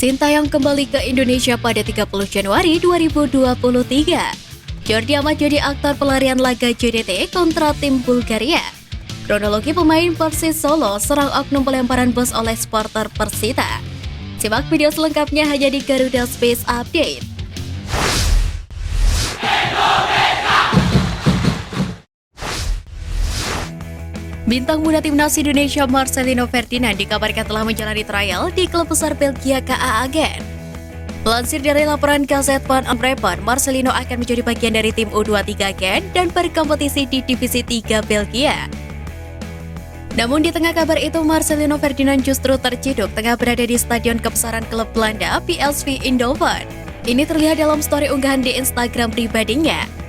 Sintayong kembali ke Indonesia pada 30 Januari 2023. Jordi Amat jadi aktor pelarian laga JDT kontra tim Bulgaria. Kronologi pemain Persis Solo serang oknum pelemparan bus oleh supporter Persita. Simak video selengkapnya hanya di Garuda Space Update. Bintang muda timnas Indonesia Marcelino Ferdinand dikabarkan telah menjalani trial di klub besar Belgia KA Agen. Melansir dari laporan Gazette Van Antwerpen, Marcelino akan menjadi bagian dari tim U23 Agen dan berkompetisi di Divisi 3 Belgia. Namun di tengah kabar itu, Marcelino Ferdinand justru terciduk tengah berada di stadion kebesaran klub Belanda PSV Eindhoven. Ini terlihat dalam story unggahan di Instagram pribadinya.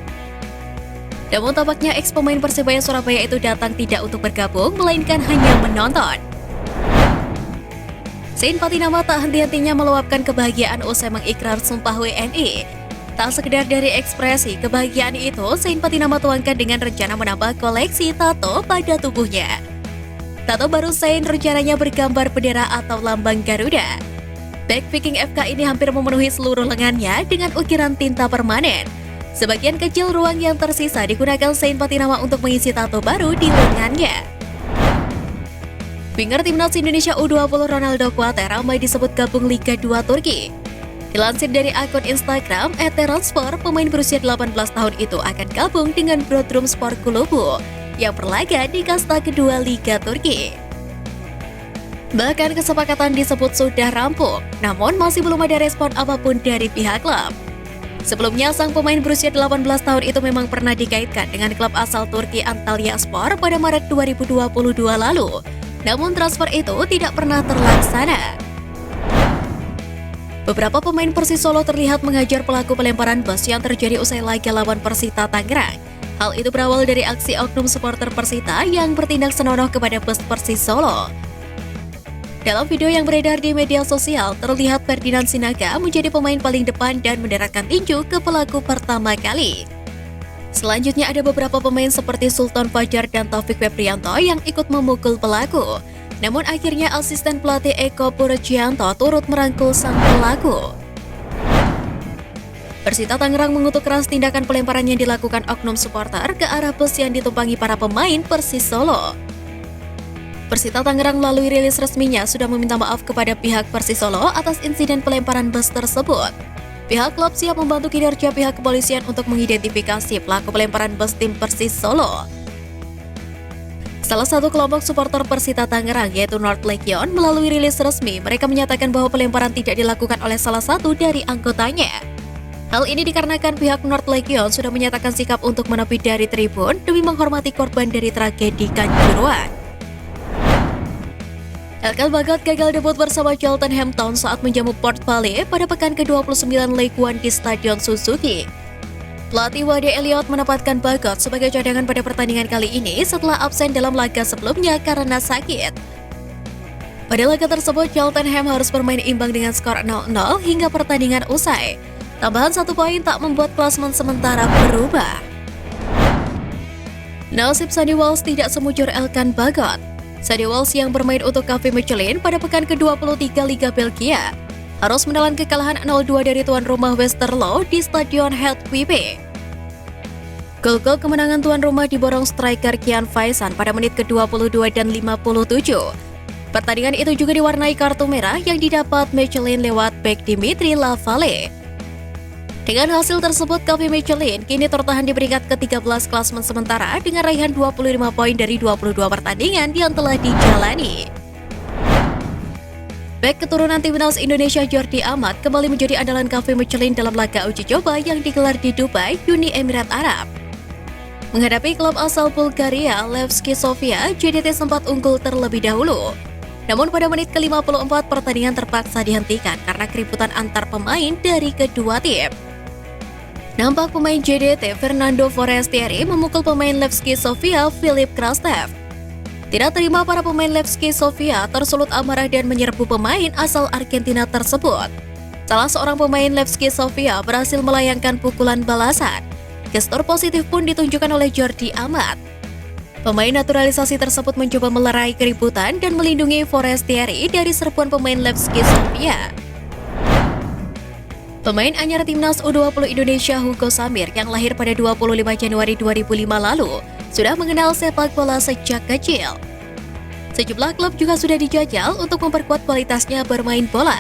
Namun tampaknya ex-pemain Persebaya Surabaya itu datang tidak untuk bergabung, melainkan hanya menonton. Sain Patinama tak henti-hentinya meluapkan kebahagiaan usai mengikrar sumpah WNI. Tak sekedar dari ekspresi kebahagiaan itu, Sain Patinama tuangkan dengan rencana menambah koleksi tato pada tubuhnya. Tato baru Sain rencananya bergambar bendera atau lambang Garuda. Back Viking FK ini hampir memenuhi seluruh lengannya dengan ukiran tinta permanen. Sebagian kecil ruang yang tersisa digunakan Sain Patinama untuk mengisi tato baru di lengannya. Winger timnas Indonesia U20 Ronaldo Kuate ramai disebut gabung Liga 2 Turki. Dilansir dari akun Instagram @teranspor, pemain berusia 18 tahun itu akan gabung dengan Bodrumspor Kulübü yang berlaga di kasta kedua Liga Turki. Bahkan kesepakatan disebut sudah rampung, namun masih belum ada respon apapun dari pihak klub. Sebelumnya, sang pemain berusia 18 tahun itu memang pernah dikaitkan dengan klub asal Turki Antalyaspor pada Maret 2022 lalu. Namun transfer itu tidak pernah terlaksana. Beberapa pemain Persis Solo terlihat menghajar pelaku pelemparan bus yang terjadi usai laga lawan Persita Tangerang. Hal itu berawal dari aksi oknum supporter Persita yang bertindak senonoh kepada bus Persis Solo. Dalam video yang beredar di media sosial, terlihat Ferdinand Sinaga menjadi pemain paling depan dan mendaratkan tinju ke pelaku pertama kali. Selanjutnya ada beberapa pemain seperti Sultan Fajar dan Taufik Febrianto yang ikut memukul pelaku. Namun akhirnya asisten pelatih Eko Purjianto turut merangkul sang pelaku. Persita Tangerang mengutuk keras tindakan pelemparan yang dilakukan oknum supporter ke arah bus yang ditumpangi para pemain Persis Solo. Persita Tangerang melalui rilis resminya sudah meminta maaf kepada pihak Persis Solo atas insiden pelemparan bus tersebut. Pihak klub siap membantu kinerja pihak kepolisian untuk mengidentifikasi pelaku pelemparan bus tim Persis Solo. Salah satu kelompok supporter Persita Tangerang yaitu North Legion melalui rilis resmi, mereka menyatakan bahwa pelemparan tidak dilakukan oleh salah satu dari anggotanya. Hal ini dikarenakan pihak North Legion sudah menyatakan sikap untuk menepi dari tribun demi menghormati korban dari tragedi Kanjuruhan. Elkan Bagot gagal debut bersama Cheltenham Town saat menjamu Port Vale pada pekan ke-29 League One di Stadion Suzuki. Pelatih Wade Elliott menempatkan Bagot sebagai cadangan pada pertandingan kali ini setelah absen dalam laga sebelumnya karena sakit. Pada laga tersebut, Cheltenham harus bermain imbang dengan skor 0-0 hingga pertandingan usai. Tambahan 1 poin tak membuat klasemen sementara berubah. Nasib Sandy Walsh tidak semujur Elkan Bagot. Sandy Walsh yang bermain untuk KV Mechelen pada pekan ke-23 Liga Belgia harus menelan kekalahan 0-2 dari tuan rumah Westerlo di Stadion Het WP. Gol-gol kemenangan tuan rumah diborong striker Kian Faizan pada menit ke-22 dan 57. Pertandingan itu juga diwarnai kartu merah yang didapat Mechelen lewat bek Dimitri Lavalle. Dengan hasil tersebut, KV Mechelen kini tertahan di peringkat ke-13 klasemen sementara dengan raihan 25 poin dari 22 pertandingan yang telah dijalani. Bek keturunan timnas Indonesia Jordi Amat kembali menjadi andalan KV Mechelen dalam laga uji coba yang digelar di Dubai, Uni Emirat Arab. Menghadapi klub asal Bulgaria, Levski Sofia, JDT sempat unggul terlebih dahulu. Namun pada menit ke-54 pertandingan terpaksa dihentikan karena keributan antar pemain dari kedua tim. Nampak pemain JDT Fernando Forestieri memukul pemain Levski Sofia Filip Krastev. Tidak terima, para pemain Levski Sofia tersulut amarah dan menyerbu pemain asal Argentina tersebut. Salah seorang pemain Levski Sofia berhasil melayangkan pukulan balasan. Gestur positif pun ditunjukkan oleh Jordi Amat. Pemain naturalisasi tersebut mencoba melerai keributan dan melindungi Forestieri dari serbuan pemain Levski Sofia. Pemain anyar timnas U20 Indonesia Hugo Samir yang lahir pada 25 Januari 2005 lalu sudah mengenal sepak bola sejak kecil. Sejumlah klub juga sudah dijajal untuk memperkuat kualitasnya bermain bola.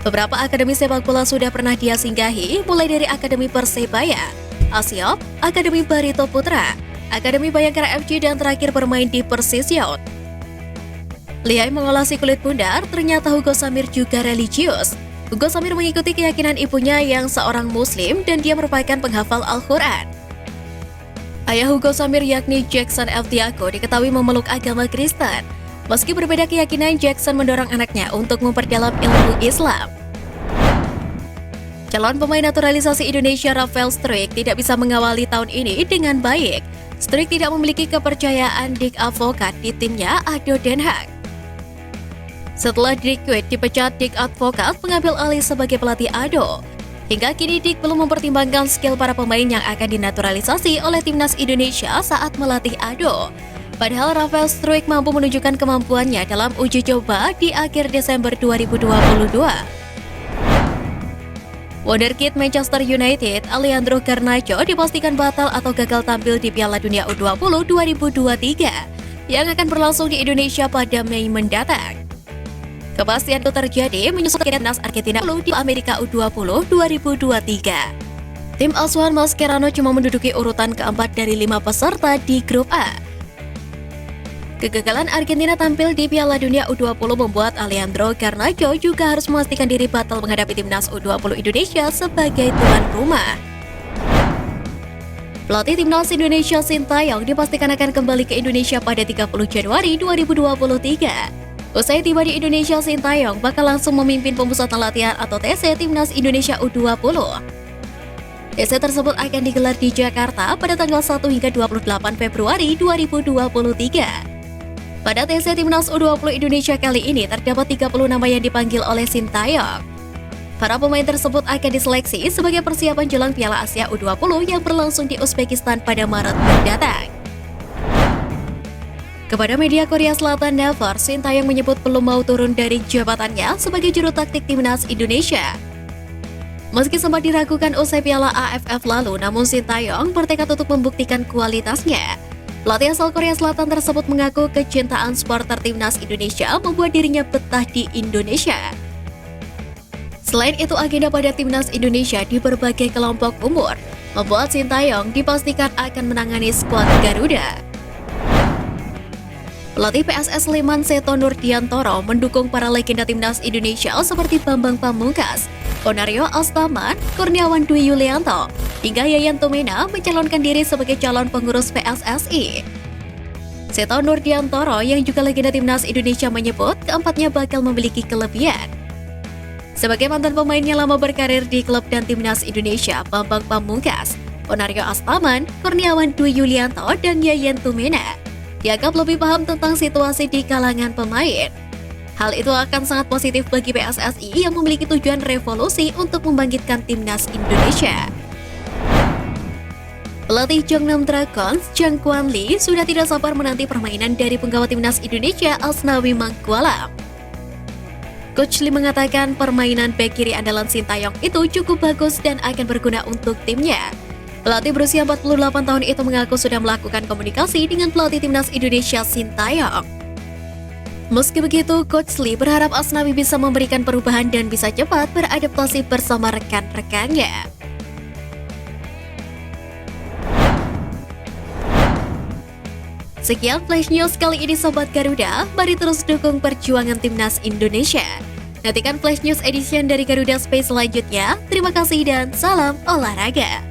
Beberapa akademi sepak bola sudah pernah dia singgahi, mulai dari Akademi Persebaya, Asiop, Akademi Barito Putra, Akademi Bayangkara FC, dan terakhir bermain di Persisyon. Lihai mengolah si kulit bundar, ternyata Hugo Samir juga religius. Hugo Samir mengikuti keyakinan ibunya yang seorang muslim dan dia merupakan penghafal Al-Quran. Ayah Hugo Samir yakni Jackson F. Tiago diketahui memeluk agama Kristen. Meski berbeda keyakinan, Jackson mendorong anaknya untuk memperdalam ilmu Islam. Calon pemain naturalisasi Indonesia Rafael Struijk tidak bisa mengawali tahun ini dengan baik. Struijk tidak memiliki kepercayaan Dick Advocaat di timnya ADO Den Haag. Setelah Dick Kuyt dipecat, Dick Advocaat mengambil alih sebagai pelatih ADO. Hingga kini Dick belum mempertimbangkan skill para pemain yang akan dinaturalisasi oleh timnas Indonesia saat melatih ADO. Padahal Rafael Struijk mampu menunjukkan kemampuannya dalam uji coba di akhir Desember 2022. Wonderkid Manchester United, Alejandro Garnacho dipastikan batal atau gagal tampil di Piala Dunia U20 2023 yang akan berlangsung di Indonesia pada Mei mendatang. Kepastian itu terjadi menyusul timnas Argentina di Amerika U20 2023. Tim asuhan Mascherano cuma menduduki urutan keempat dari 5 peserta di grup A. Kegagalan Argentina tampil di Piala Dunia U20 membuat Alejandro Garnacho juga harus memastikan diri batal menghadapi timnas U20 Indonesia sebagai tuan rumah. Pelatih timnas Indonesia Sintayong dipastikan akan kembali ke Indonesia pada 30 Januari 2023. Usai tiba di Indonesia, Sintayong bakal langsung memimpin pemusatan latihan atau TC Timnas Indonesia U20. TC tersebut akan digelar di Jakarta pada tanggal 1 hingga 28 Februari 2023. Pada TC Timnas U20 Indonesia kali ini terdapat 30 nama yang dipanggil oleh Sintayong. Para pemain tersebut akan diseleksi sebagai persiapan jelang Piala Asia U20 yang berlangsung di Uzbekistan pada Maret mendatang. Kepada media Korea Selatan Naver, Sintayong menyebut belum mau turun dari jabatannya sebagai juru taktik timnas Indonesia. Meski sempat diragukan usai Piala AFF lalu, namun Sintayong bertekad untuk membuktikan kualitasnya. Pelatih asal Korea Selatan tersebut mengaku kecintaan supporter timnas Indonesia membuat dirinya betah di Indonesia. Selain itu, agenda pada timnas Indonesia di berbagai kelompok umur membuat Sintayong dipastikan akan menangani skuad Garuda. Pelatih PSS Sleman Seto Nurdiantoro mendukung para legenda timnas Indonesia seperti Bambang Pamungkas, Onario Astaman, Kurniawan Dwi Yulianto, hingga Yayan Tumena mencalonkan diri sebagai calon pengurus PSSI. Seto Nurdiantoro yang juga legenda timnas Indonesia menyebut keempatnya bakal memiliki kelebihan. Sebagai mantan pemain yang lama berkarir di klub dan timnas Indonesia, Bambang Pamungkas, Onario Astaman, Kurniawan Dwi Yulianto, dan Yayan Tumena dianggap lebih paham tentang situasi di kalangan pemain. Hal itu akan sangat positif bagi PSSI yang memiliki tujuan revolusi untuk membangkitkan timnas Indonesia. Pelatih Jeonnam Dragons, Jang Kwan Lee, sudah tidak sabar menanti permainan dari penggawa timnas Indonesia Asnawi Mangkualam. Coach Lee mengatakan permainan bek kiri andalan Sintayong itu cukup bagus dan akan berguna untuk timnya. Pelatih berusia 48 tahun itu mengaku sudah melakukan komunikasi dengan pelatih timnas Indonesia Sintayong. Meski begitu, Coach Lee berharap Asnawi bisa memberikan perubahan dan bisa cepat beradaptasi bersama rekan-rekannya. Sekian Flash News kali ini Sobat Garuda, mari terus dukung perjuangan timnas Indonesia. Nantikan Flash News Edition dari Garuda Space selanjutnya. Terima kasih dan salam olahraga.